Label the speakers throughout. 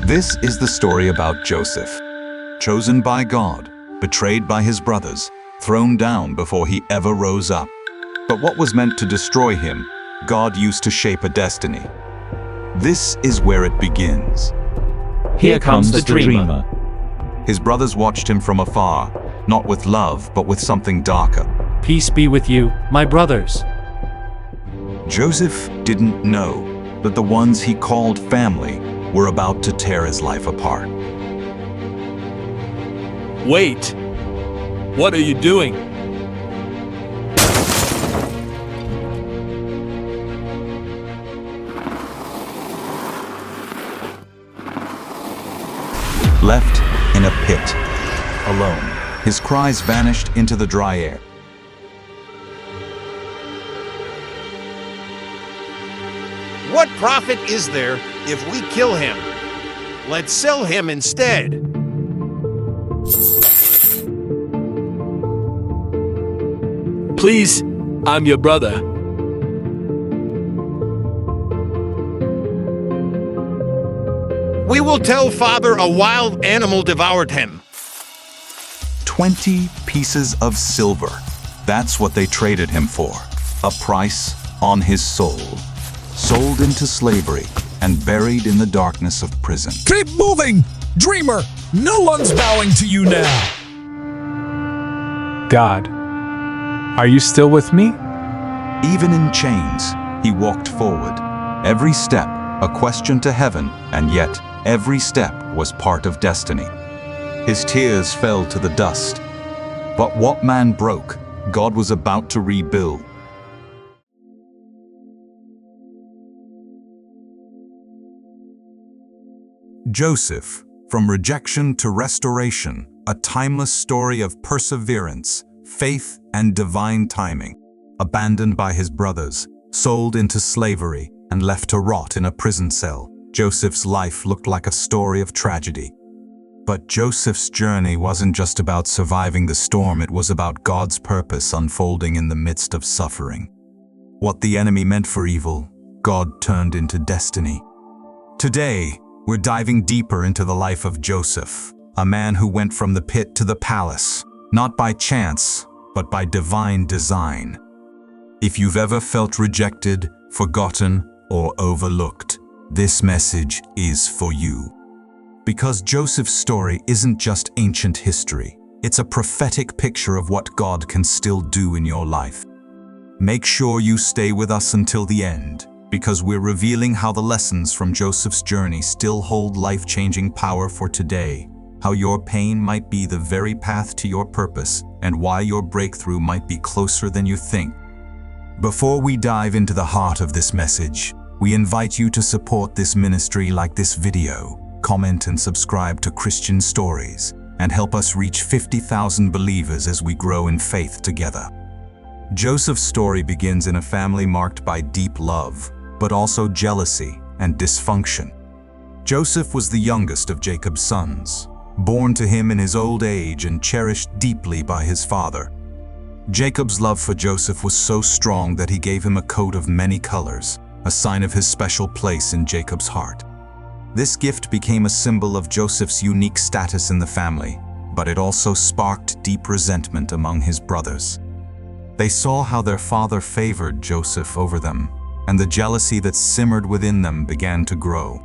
Speaker 1: This is the story about Joseph, chosen by God, betrayed by his brothers, thrown down before he ever rose up. But what was meant to destroy him, God used to shape a destiny. This is where it begins.
Speaker 2: Here comes the dreamer.
Speaker 1: His brothers watched him from afar, not with love, but with something darker.
Speaker 2: Peace be with you, my brothers.
Speaker 1: Joseph didn't know that the ones he called family were about to tear his life apart.
Speaker 3: Wait! What are you doing?
Speaker 1: Left in a pit, alone, his cries vanished into the dry air.
Speaker 4: What profit is there if we kill him? Let's sell him instead.
Speaker 3: Please, I'm your brother.
Speaker 4: We will tell father a wild animal devoured him.
Speaker 1: 20 pieces of silver. That's what they traded him for. A price on his soul. Sold into slavery and buried in the darkness of prison.
Speaker 5: Keep moving! Dreamer, no one's bowing to you now!
Speaker 6: God, are you still with me?
Speaker 1: Even in chains, he walked forward. Every step, a question to heaven, and yet every step was part of destiny. His tears fell to the dust. But what man broke, God was about to rebuild. Joseph, from rejection to restoration, a timeless story of perseverance, faith, and divine timing. Abandoned by his brothers, sold into slavery, and left to rot in a prison cell, Joseph's life looked like a story of tragedy. But Joseph's journey wasn't just about surviving the storm, it was about God's purpose unfolding in the midst of suffering. What the enemy meant for evil, God turned into destiny. Today, we're diving deeper into the life of Joseph, a man who went from the pit to the palace, not by chance, but by divine design. If you've ever felt rejected, forgotten, or overlooked, this message is for you. Because Joseph's story isn't just ancient history, it's a prophetic picture of what God can still do in your life. Make sure you stay with us until the end, because we're revealing how the lessons from Joseph's journey still hold life-changing power for today, how your pain might be the very path to your purpose, and why your breakthrough might be closer than you think. Before we dive into the heart of this message, we invite you to support this ministry like this video, comment and subscribe to Christian Stories, and help us reach 50,000 believers as we grow in faith together. Joseph's story begins in a family marked by deep love, but also jealousy and dysfunction. Joseph was the youngest of Jacob's sons, born to him in his old age and cherished deeply by his father. Jacob's love for Joseph was so strong that he gave him a coat of many colors, a sign of his special place in Jacob's heart. This gift became a symbol of Joseph's unique status in the family, but it also sparked deep resentment among his brothers. They saw how their father favored Joseph over them, and the jealousy that simmered within them began to grow.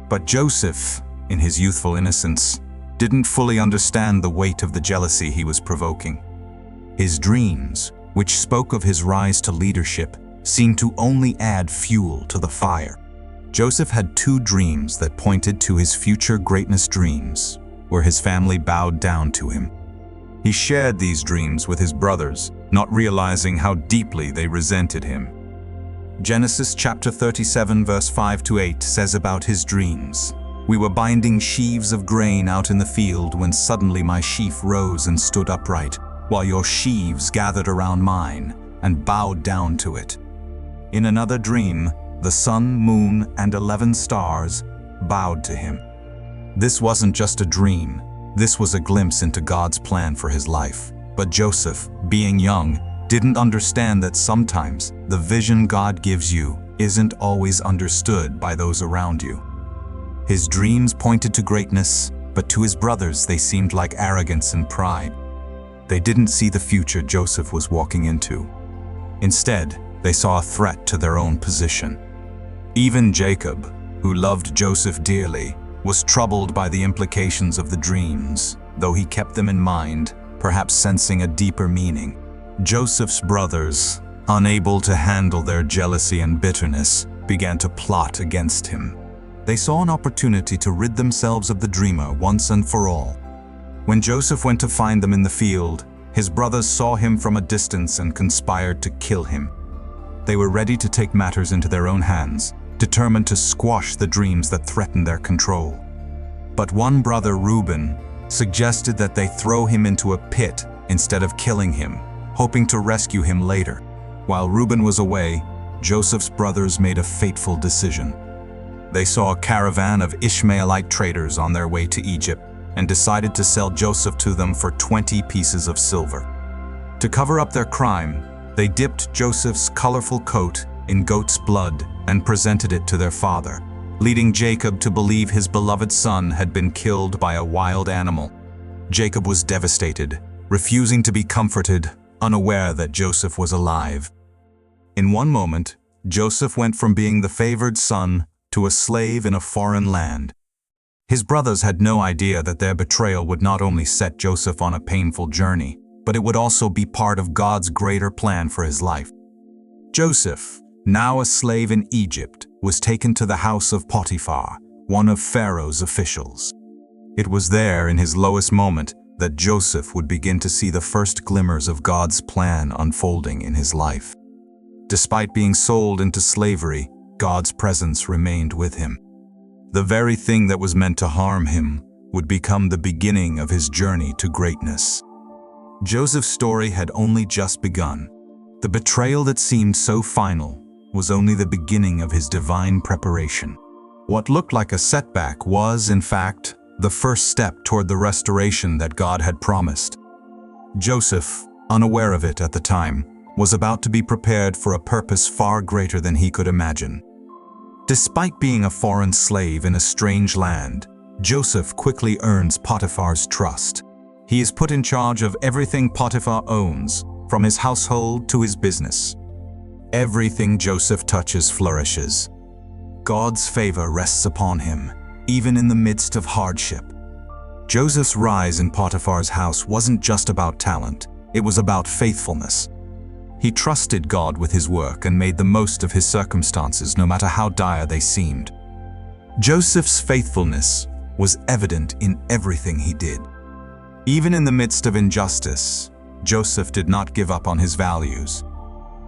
Speaker 1: But Joseph, in his youthful innocence, didn't fully understand the weight of the jealousy he was provoking. His dreams, which spoke of his rise to leadership, seemed to only add fuel to the fire. Joseph had two dreams that pointed to his future greatness, dreams where his family bowed down to him. He shared these dreams with his brothers, not realizing how deeply they resented him. Genesis chapter 37 verse 5-8 says about his dreams, "We were binding sheaves of grain out in the field when suddenly my sheaf rose and stood upright, while your sheaves gathered around mine and bowed down to it." In another dream, the sun, moon, and 11 stars bowed to him. This wasn't just a dream. This was a glimpse into God's plan for his life. But Joseph, being young, didn't understand that sometimes the vision God gives you isn't always understood by those around you. His dreams pointed to greatness, but to his brothers they seemed like arrogance and pride. They didn't see the future Joseph was walking into. Instead, they saw a threat to their own position. Even Jacob, who loved Joseph dearly, was troubled by the implications of the dreams, though he kept them in mind, perhaps sensing a deeper meaning. Joseph's brothers, unable to handle their jealousy and bitterness, began to plot against him. They saw an opportunity to rid themselves of the dreamer once and for all. When Joseph went to find them in the field, his brothers saw him from a distance and conspired to kill him. They were ready to take matters into their own hands, determined to squash the dreams that threatened their control. But one brother, Reuben, suggested that they throw him into a pit instead of killing him, hoping to rescue him later. While Reuben was away, Joseph's brothers made a fateful decision. They saw a caravan of Ishmaelite traders on their way to Egypt and decided to sell Joseph to them for 20 pieces of silver. To cover up their crime, they dipped Joseph's colorful coat in goat's blood and presented it to their father, leading Jacob to believe his beloved son had been killed by a wild animal. Jacob was devastated, refusing to be comforted, unaware that Joseph was alive. In one moment, Joseph went from being the favored son to a slave in a foreign land. His brothers had no idea that their betrayal would not only set Joseph on a painful journey, but it would also be part of God's greater plan for his life. Joseph, now a slave in Egypt, was taken to the house of Potiphar, one of Pharaoh's officials. It was there, in his lowest moment, that Joseph would begin to see the first glimmers of God's plan unfolding in his life. Despite being sold into slavery, God's presence remained with him. The very thing that was meant to harm him would become the beginning of his journey to greatness. Joseph's story had only just begun. The betrayal that seemed so final was only the beginning of his divine preparation. What looked like a setback was, in fact, the first step toward the restoration that God had promised. Joseph, unaware of it at the time, was about to be prepared for a purpose far greater than he could imagine. Despite being a foreign slave in a strange land, Joseph quickly earns Potiphar's trust. He is put in charge of everything Potiphar owns, from his household to his business. Everything Joseph touches flourishes. God's favor rests upon him, even in the midst of hardship. Joseph's rise in Potiphar's house wasn't just about talent, it was about faithfulness. He trusted God with his work and made the most of his circumstances, no matter how dire they seemed. Joseph's faithfulness was evident in everything he did. Even in the midst of injustice, Joseph did not give up on his values.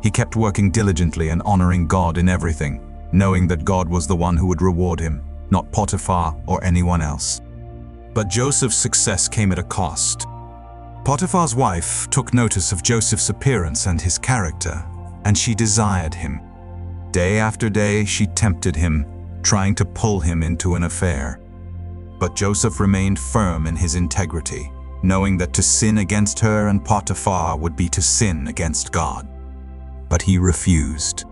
Speaker 1: He kept working diligently and honoring God in everything, knowing that God was the one who would reward him, not Potiphar or anyone else. But Joseph's success came at a cost. Potiphar's wife took notice of Joseph's appearance and his character, and she desired him. Day after day, she tempted him, trying to pull him into an affair. But Joseph remained firm in his integrity, knowing that to sin against her and Potiphar would be to sin against God. But he refused.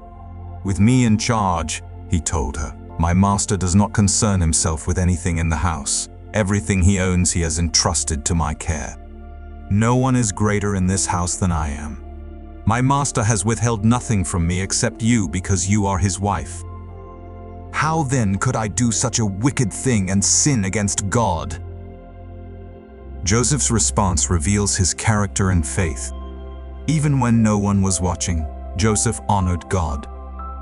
Speaker 1: "With me in charge," he told her, "my master does not concern himself with anything in the house. Everything he owns he has entrusted to my care. No one is greater in this house than I am. My master has withheld nothing from me except you because you are his wife. How then could I do such a wicked thing and sin against God?" Joseph's response reveals his character and faith. Even when no one was watching, Joseph honored God.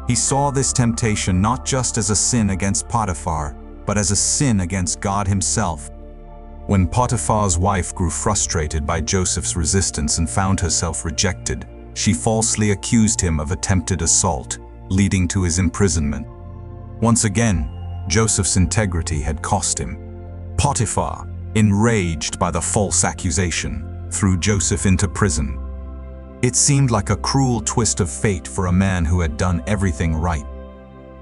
Speaker 1: He saw this temptation not just as a sin against Potiphar, but as a sin against God himself. When Potiphar's wife grew frustrated by Joseph's resistance and found herself rejected, she falsely accused him of attempted assault, leading to his imprisonment. Once again, Joseph's integrity had cost him. Potiphar, enraged by the false accusation, threw Joseph into prison. It seemed like a cruel twist of fate for a man who had done everything right.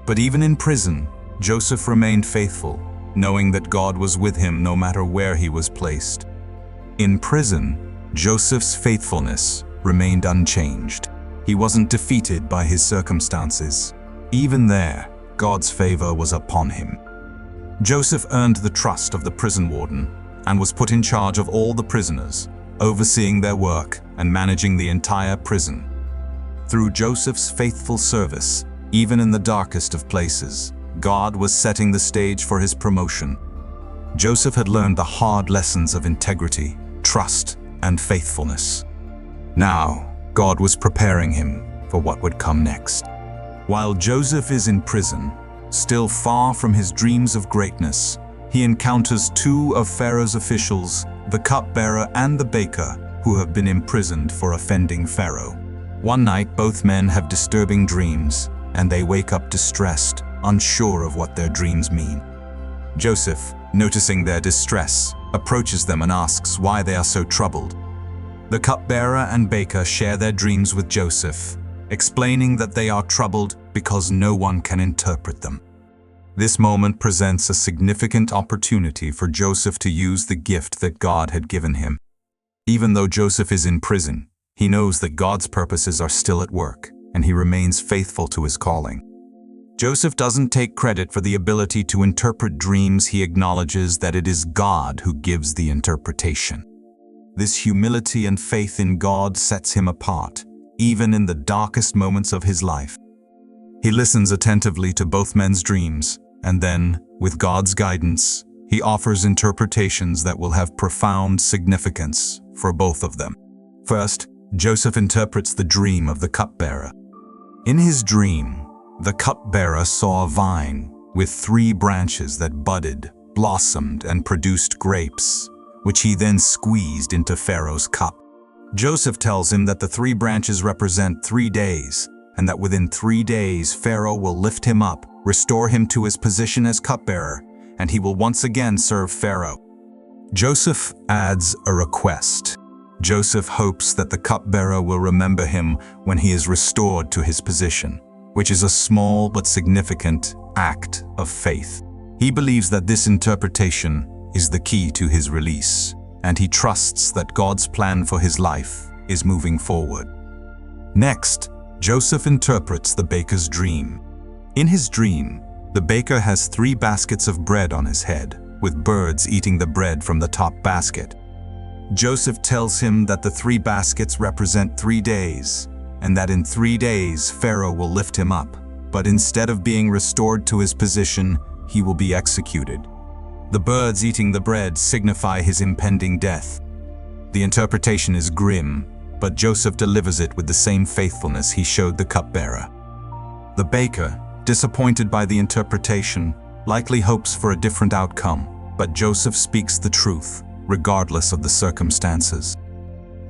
Speaker 1: But even in prison, Joseph remained faithful, knowing that God was with him no matter where he was placed. In prison, Joseph's faithfulness remained unchanged. He wasn't defeated by his circumstances. Even there, God's favor was upon him. Joseph earned the trust of the prison warden and was put in charge of all the prisoners, overseeing their work and managing the entire prison. Through Joseph's faithful service, even in the darkest of places, God was setting the stage for his promotion. Joseph had learned the hard lessons of integrity, trust, and faithfulness. Now, God was preparing him for what would come next. While Joseph is in prison, still far from his dreams of greatness, he encounters two of Pharaoh's officials, the cupbearer and the baker, who have been imprisoned for offending Pharaoh. One night, both men have disturbing dreams, and they wake up distressed, unsure of what their dreams mean. Joseph, noticing their distress, approaches them and asks why they are so troubled. The cupbearer and baker share their dreams with Joseph, explaining that they are troubled because no one can interpret them. This moment presents a significant opportunity for Joseph to use the gift that God had given him. Even though Joseph is in prison, he knows that God's purposes are still at work, and he remains faithful to his calling. Joseph doesn't take credit for the ability to interpret dreams. He acknowledges that it is God who gives the interpretation. This humility and faith in God sets him apart, even in the darkest moments of his life. He listens attentively to both men's dreams, and then, with God's guidance, he offers interpretations that will have profound significance for both of them. First, Joseph interprets the dream of the cupbearer. In his dream, the cupbearer saw a vine with 3 branches that budded, blossomed, and produced grapes, which he then squeezed into Pharaoh's cup. Joseph tells him that the 3 branches represent 3 days, and that within 3 days Pharaoh will lift him up, restore him to his position as cupbearer, and he will once again serve Pharaoh. Joseph adds a request. Joseph hopes that the cupbearer will remember him when he is restored to his position, which is a small but significant act of faith. He believes that this interpretation is the key to his release, and he trusts that God's plan for his life is moving forward. Next, Joseph interprets the baker's dream. In his dream, the baker has 3 baskets of bread on his head, with birds eating the bread from the top basket. Joseph tells him that the 3 baskets represent 3 days, and that in 3 days Pharaoh will lift him up, but instead of being restored to his position, he will be executed. The birds eating the bread signify his impending death. The interpretation is grim, but Joseph delivers it with the same faithfulness he showed the cupbearer. The baker, disappointed by the interpretation, likely hopes for a different outcome, but Joseph speaks the truth, regardless of the circumstances.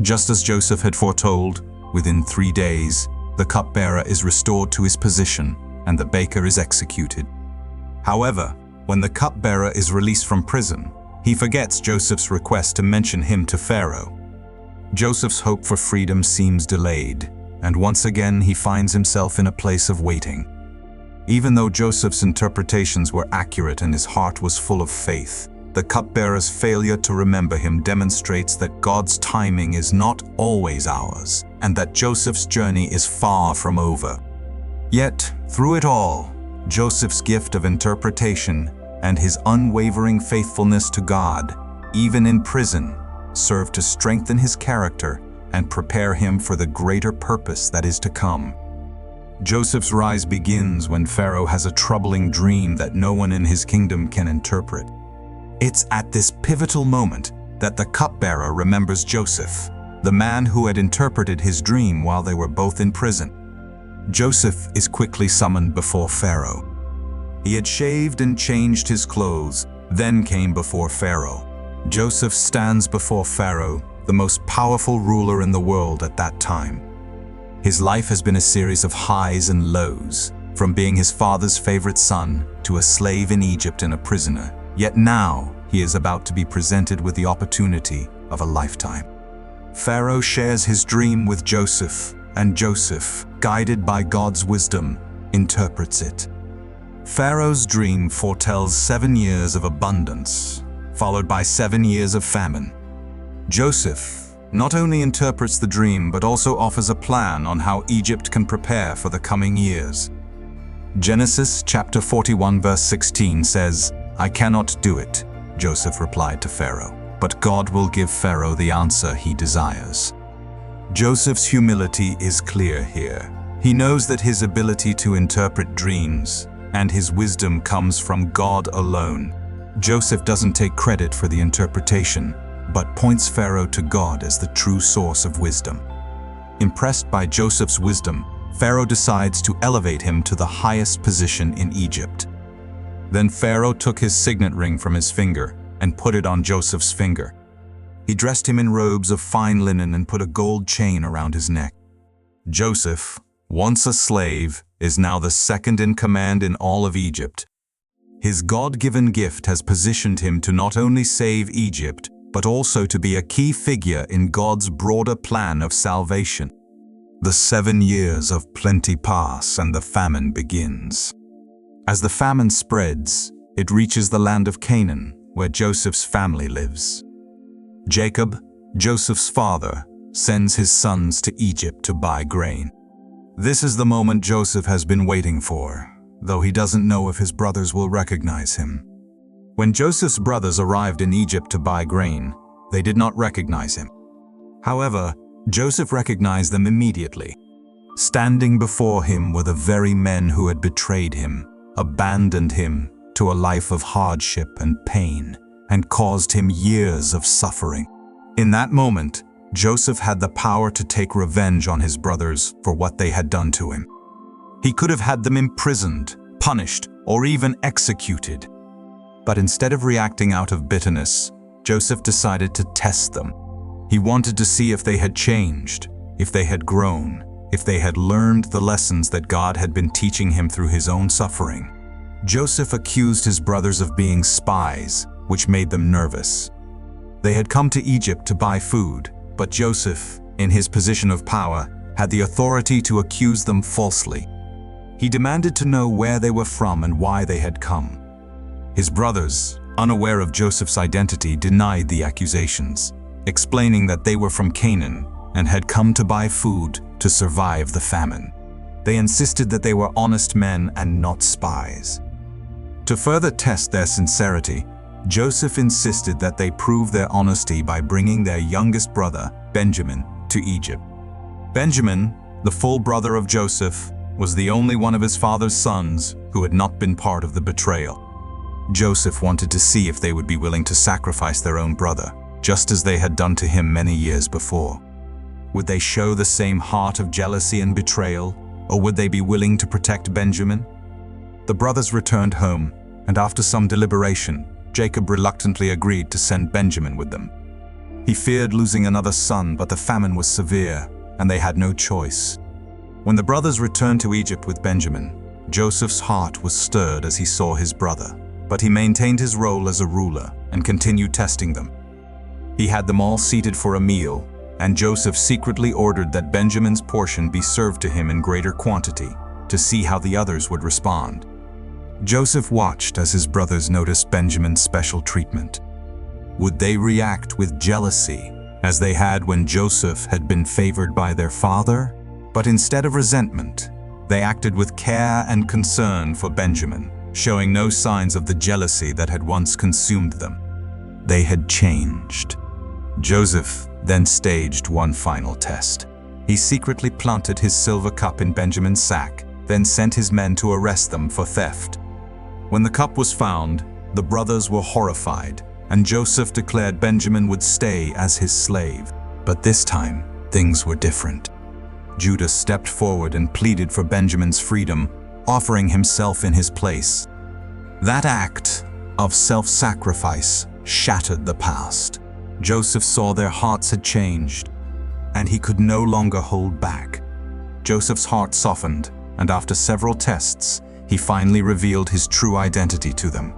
Speaker 1: Just as Joseph had foretold, within 3 days, the cupbearer is restored to his position and the baker is executed. However, when the cupbearer is released from prison, he forgets Joseph's request to mention him to Pharaoh. Joseph's hope for freedom seems delayed, and once again he finds himself in a place of waiting. Even though Joseph's interpretations were accurate and his heart was full of faith, the cupbearer's failure to remember him demonstrates that God's timing is not always ours, and that Joseph's journey is far from over. Yet, through it all, Joseph's gift of interpretation and his unwavering faithfulness to God, even in prison, served to strengthen his character and prepare him for the greater purpose that is to come. Joseph's rise begins when Pharaoh has a troubling dream that no one in his kingdom can interpret. It's at this pivotal moment that the cupbearer remembers Joseph, the man who had interpreted his dream while they were both in prison. Joseph is quickly summoned before Pharaoh. He had shaved and changed his clothes, then came before Pharaoh. Joseph stands before Pharaoh, the most powerful ruler in the world at that time. His life has been a series of highs and lows, from being his father's favorite son to a slave in Egypt and a prisoner. Yet now, he is about to be presented with the opportunity of a lifetime. Pharaoh shares his dream with Joseph, and Joseph, guided by God's wisdom, interprets it. Pharaoh's dream foretells 7 years of abundance, followed by 7 years of famine. Joseph not only interprets the dream, but also offers a plan on how Egypt can prepare for the coming years. Genesis chapter 41 verse 16 says, "I cannot do it," Joseph replied to Pharaoh, "but God will give Pharaoh the answer he desires." Joseph's humility is clear here. He knows that his ability to interpret dreams and his wisdom comes from God alone. Joseph doesn't take credit for the interpretation, but points Pharaoh to God as the true source of wisdom. Impressed by Joseph's wisdom, Pharaoh decides to elevate him to the highest position in Egypt. Then Pharaoh took his signet ring from his finger and put it on Joseph's finger. He dressed him in robes of fine linen and put a gold chain around his neck. Joseph, once a slave, is now the second in command in all of Egypt. His God-given gift has positioned him to not only save Egypt, but also to be a key figure in God's broader plan of salvation. The 7 years of plenty pass and the famine begins. As the famine spreads, it reaches the land of Canaan, where Joseph's family lives. Jacob, Joseph's father, sends his sons to Egypt to buy grain. This is the moment Joseph has been waiting for, though he doesn't know if his brothers will recognize him. When Joseph's brothers arrived in Egypt to buy grain, they did not recognize him. However, Joseph recognized them immediately. Standing before him were the very men who had betrayed him, abandoned him to a life of hardship and pain, and caused him years of suffering. In that moment, Joseph had the power to take revenge on his brothers for what they had done to him. He could have had them imprisoned, punished, or even executed. But instead of reacting out of bitterness, Joseph decided to test them. He wanted to see if they had changed, if they had grown, if they had learned the lessons that God had been teaching him through his own suffering. Joseph accused his brothers of being spies, which made them nervous. They had come to Egypt to buy food, but Joseph, in his position of power, had the authority to accuse them falsely. He demanded to know where they were from and why they had come. His brothers, unaware of Joseph's identity, denied the accusations, explaining that they were from Canaan and had come to buy food to survive the famine. They insisted that they were honest men and not spies. To further test their sincerity, Joseph insisted that they prove their honesty by bringing their youngest brother, Benjamin, to Egypt. Benjamin, the full brother of Joseph, was the only one of his father's sons who had not been part of the betrayal. Joseph wanted to see if they would be willing to sacrifice their own brother, just as they had done to him many years before. Would they show the same heart of jealousy and betrayal, or would they be willing to protect Benjamin? The brothers returned home, and after some deliberation, Jacob reluctantly agreed to send Benjamin with them. He feared losing another son, but the famine was severe, and they had no choice. When the brothers returned to Egypt with Benjamin, Joseph's heart was stirred as he saw his brother, but he maintained his role as a ruler and continued testing them. He had them all seated for a meal, and Joseph secretly ordered that Benjamin's portion be served to him in greater quantity to see how the others would respond. Joseph watched as his brothers noticed Benjamin's special treatment. Would they react with jealousy, as they had when Joseph had been favored by their father? But instead of resentment, they acted with care and concern for Benjamin, showing no signs of the jealousy that had once consumed them. They had changed. Joseph then staged one final test. He secretly planted his silver cup in Benjamin's sack, then sent his men to arrest them for theft. When the cup was found, the brothers were horrified, and Joseph declared Benjamin would stay as his slave. But this time, things were different. Judah stepped forward and pleaded for Benjamin's freedom, offering himself in his place. That act of self-sacrifice shattered the past. Joseph saw their hearts had changed, and he could no longer hold back. Joseph's heart softened, and after several tests, he finally revealed his true identity to them.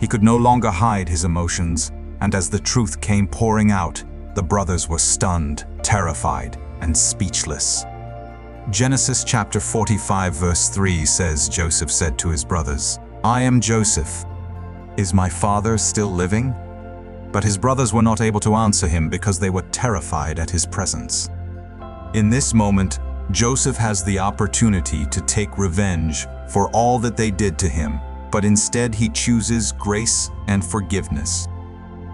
Speaker 1: He could no longer hide his emotions, and as the truth came pouring out, the brothers were stunned, terrified, and speechless. Genesis chapter 45 verse 3 says, Joseph said to his brothers, "I am Joseph. Is my father still living?" But his brothers were not able to answer him because they were terrified at his presence. In this moment, Joseph has the opportunity to take revenge for all that they did to him, but instead he chooses grace and forgiveness.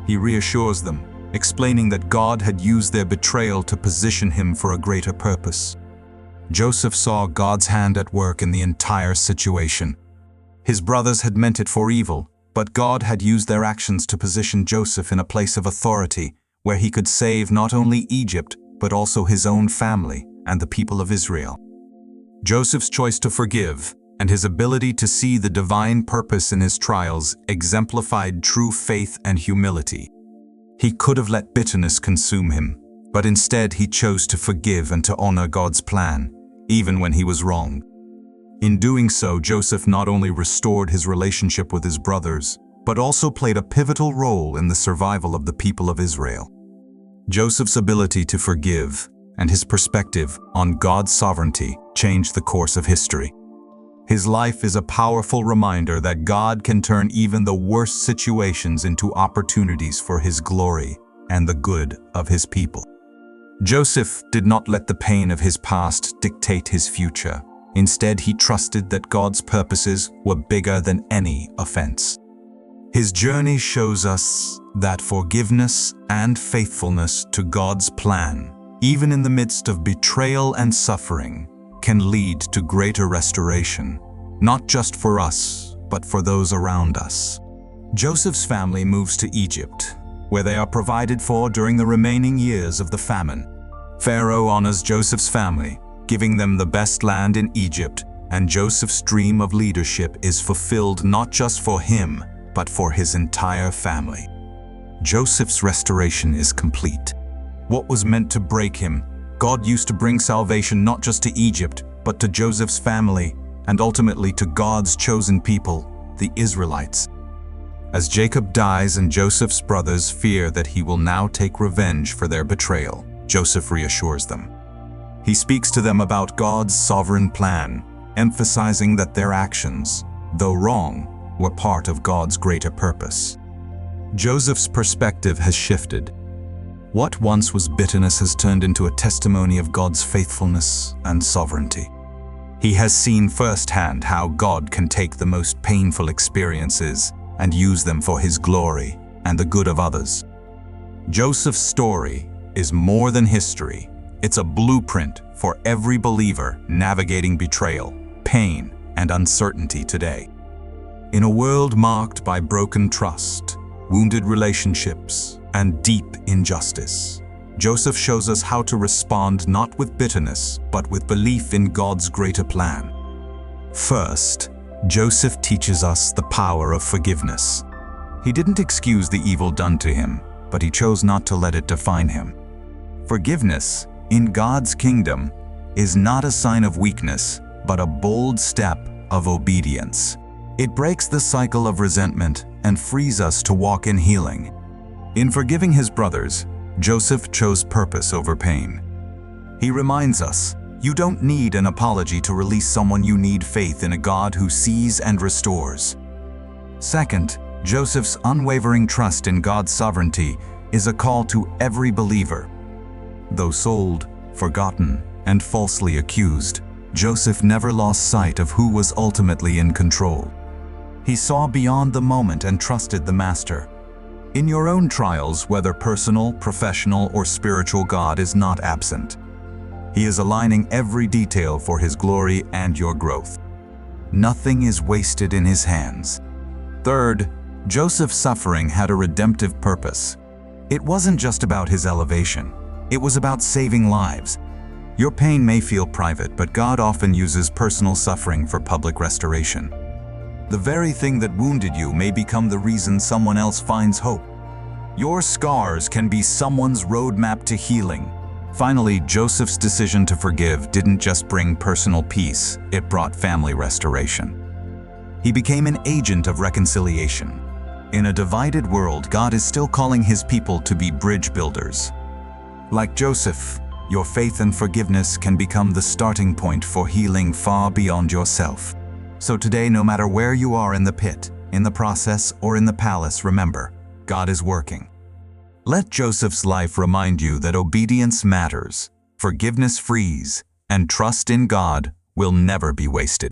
Speaker 1: He reassures them, explaining that God had used their betrayal to position him for a greater purpose. Joseph saw God's hand at work in the entire situation. His brothers had meant it for evil, but God had used their actions to position Joseph in a place of authority where he could save not only Egypt, but also his own family and the people of Israel. Joseph's choice to forgive and his ability to see the divine purpose in his trials exemplified true faith and humility. He could have let bitterness consume him, but instead he chose to forgive and to honor God's plan, even when he was wrong. In doing so, Joseph not only restored his relationship with his brothers, but also played a pivotal role in the survival of the people of Israel. Joseph's ability to forgive and his perspective on God's sovereignty changed the course of history. His life is a powerful reminder that God can turn even the worst situations into opportunities for his glory and the good of his people. Joseph did not let the pain of his past dictate his future. Instead, he trusted that God's purposes were bigger than any offense. His journey shows us that forgiveness and faithfulness to God's plan, even in the midst of betrayal and suffering, can lead to greater restoration, not just for us, but for those around us. Joseph's family moves to Egypt, where they are provided for during the remaining years of the famine. Pharaoh honors Joseph's family, giving them the best land in Egypt, and Joseph's dream of leadership is fulfilled not just for him, but for his entire family. Joseph's restoration is complete. What was meant to break him, God used to bring salvation not just to Egypt, but to Joseph's family, and ultimately to God's chosen people, the Israelites. As Jacob dies and Joseph's brothers fear that he will now take revenge for their betrayal, Joseph reassures them. He speaks to them about God's sovereign plan, emphasizing that their actions, though wrong, were part of God's greater purpose. Joseph's perspective has shifted. What once was bitterness has turned into a testimony of God's faithfulness and sovereignty. He has seen firsthand how God can take the most painful experiences and use them for his glory and the good of others. Joseph's story is more than history. It's a blueprint for every believer navigating betrayal, pain, and uncertainty today. In a world marked by broken trust, wounded relationships, and deep injustice, Joseph shows us how to respond not with bitterness, but with belief in God's greater plan. First, Joseph teaches us the power of forgiveness. He didn't excuse the evil done to him, but he chose not to let it define him. Forgiveness, in God's kingdom, is not a sign of weakness, but a bold step of obedience. It breaks the cycle of resentment and frees us to walk in healing. In forgiving his brothers, Joseph chose purpose over pain. He reminds us, you don't need an apology to release someone, you need faith in a God who sees and restores. Second, Joseph's unwavering trust in God's sovereignty is a call to every believer. Though sold, forgotten, and falsely accused, Joseph never lost sight of who was ultimately in control. He saw beyond the moment and trusted the Master. In your own trials, whether personal, professional, or spiritual, God is not absent. He is aligning every detail for his glory and your growth. Nothing is wasted in his hands. Third, Joseph's suffering had a redemptive purpose. It wasn't just about his elevation. It was about saving lives. Your pain may feel private, but God often uses personal suffering for public restoration. The very thing that wounded you may become the reason someone else finds hope. Your scars can be someone's roadmap to healing. Finally, Joseph's decision to forgive didn't just bring personal peace, it brought family restoration. He became an agent of reconciliation. In a divided world, God is still calling his people to be bridge builders. Like Joseph, your faith and forgiveness can become the starting point for healing far beyond yourself. So today, no matter where you are in the pit, in the process, or in the palace, remember, God is working. Let Joseph's life remind you that obedience matters, forgiveness frees, and trust in God will never be wasted.